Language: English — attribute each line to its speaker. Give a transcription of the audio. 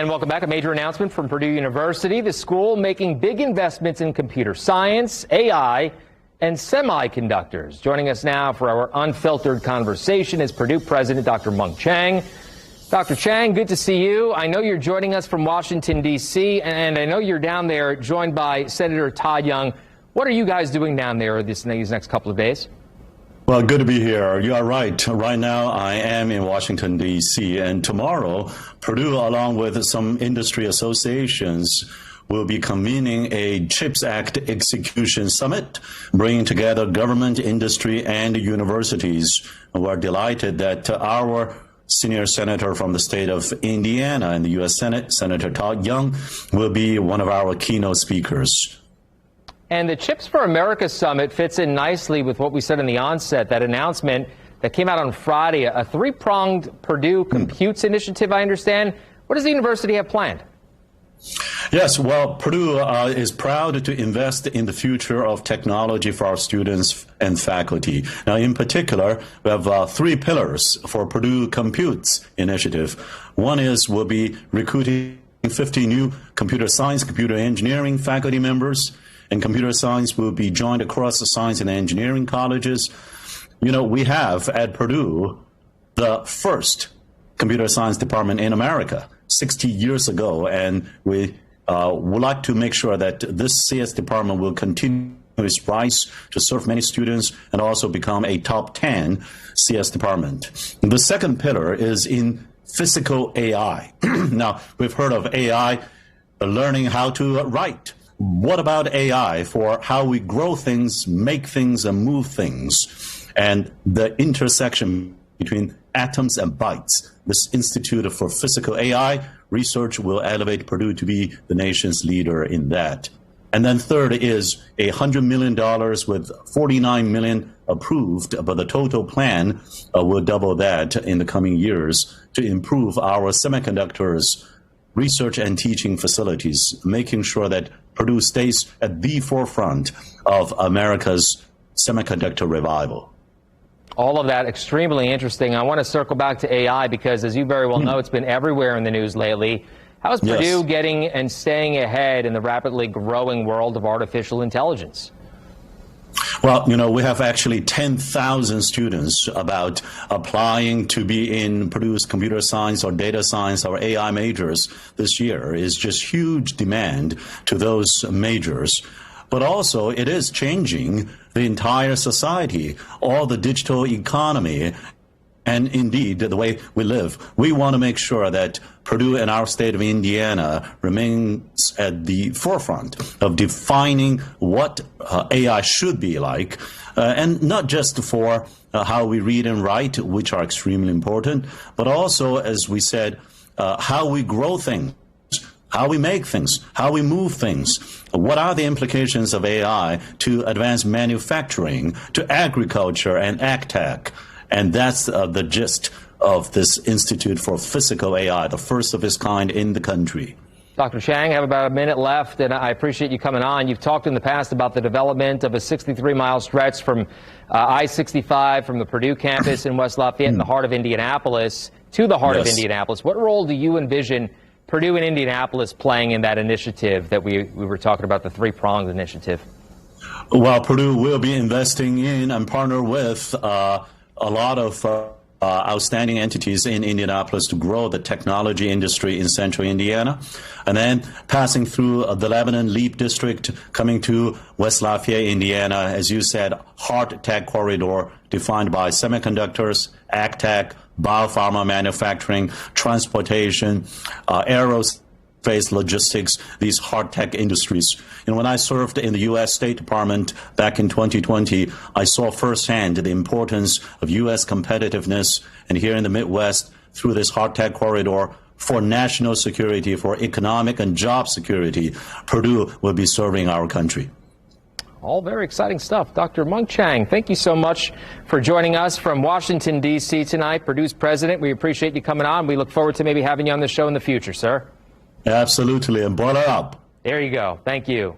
Speaker 1: And welcome back. A major announcement from Purdue University. The school making big investments in computer science, AI, and semiconductors. Joining us now for our unfiltered conversation is Purdue President Dr. Meng Chang. Dr. Chang, good to see you. I know you're joining us from Washington, D.C., and I know you're down there joined by Senator Todd Young. What are you guys doing down there these next couple of days?
Speaker 2: Well, good to be here. You are right. Right now, I am in Washington, D.C., and tomorrow, Purdue, along with some industry associations, will be convening a CHIPS Act Execution Summit, bringing together government, industry, and universities. We're delighted that our senior senator from the state of Indiana in the U.S. Senate, Senator Todd Young, will be one of our keynote speakers.
Speaker 1: And the Chips for America Summit fits in nicely with what we said in the onset, that announcement that came out on Friday, a three-pronged Purdue Computes initiative, I understand. What does the university have planned?
Speaker 2: Yes, well, Purdue is proud to invest in the future of technology for our students and faculty. Now, in particular, we have three pillars for Purdue Computes initiative. One is we'll be recruiting 50 new computer science, computer engineering faculty members. And computer science will be joined across the science and engineering colleges. You know, we have at Purdue the first computer science department in America 60 years ago, and we would like to make sure that this CS department will continue its rise to serve many students and also become a top 10 CS department. The second pillar is in physical AI. Now, we've heard of AI learning how to write. What about AI for how we grow things, make things, and move things? And the intersection between atoms and bytes. This Institute for Physical AI research will elevate Purdue to be the nation's leader in that. And then third is $100 million with $49 million approved, but the total plan will double that in the coming years to improve our semiconductors research and teaching facilities, making sure that Purdue stays at the forefront of America's semiconductor revival.
Speaker 1: All of that extremely interesting. I want to circle back to AI because, as you very well know, it's been everywhere in the news lately. How is Purdue getting and staying ahead in the rapidly growing world of artificial intelligence?
Speaker 2: Well, you know, we have actually 10,000 students about applying to be in Purdue's computer science or data science or AI majors this year. Is just huge demand to those majors. But also, it is changing the entire society, all the digital economy, and indeed the way we live. We want to make sure that Purdue and our state of Indiana remains at the forefront of defining what AI should be like, and not just for how we read and write, which are extremely important, but also, as we said, how we grow things, how we make things, how we move things. What are the implications of AI to advanced manufacturing, to agriculture and ag tech? And that's the gist of this Institute for Physical AI, the first of its kind in the country.
Speaker 1: Dr. Chang, I have about a minute left, and I appreciate you coming on. You've talked in the past about the development of a 63-mile stretch from I-65 from the Purdue campus in West Lafayette in the heart of Indianapolis to the heart of Indianapolis. What role do you envision Purdue and Indianapolis playing in that initiative that we were talking about, the three-pronged initiative?
Speaker 2: Well, Purdue will be investing in and partner with a lot of outstanding entities in Indianapolis to grow the technology industry in central Indiana. And then passing through the Lebanon Leap District, coming to West Lafayette, Indiana, as you said, hard tech corridor defined by semiconductors, ag tech, biopharma manufacturing, transportation, aerospace, logistics, these hard tech industries. And when I served in the U.S. State Department back in 2020, I saw firsthand the importance of U.S. competitiveness, and here in the Midwest, through this hard tech corridor, for national security, for economic and job security, Purdue will be serving our country.
Speaker 1: All very exciting stuff. Dr. Meng Chang, thank you so much for joining us from Washington, D.C. tonight. Purdue's president, we appreciate you coming on. We look forward to maybe having you on the show in the future, sir.
Speaker 2: Absolutely, and boiler up.
Speaker 1: There you go. Thank you.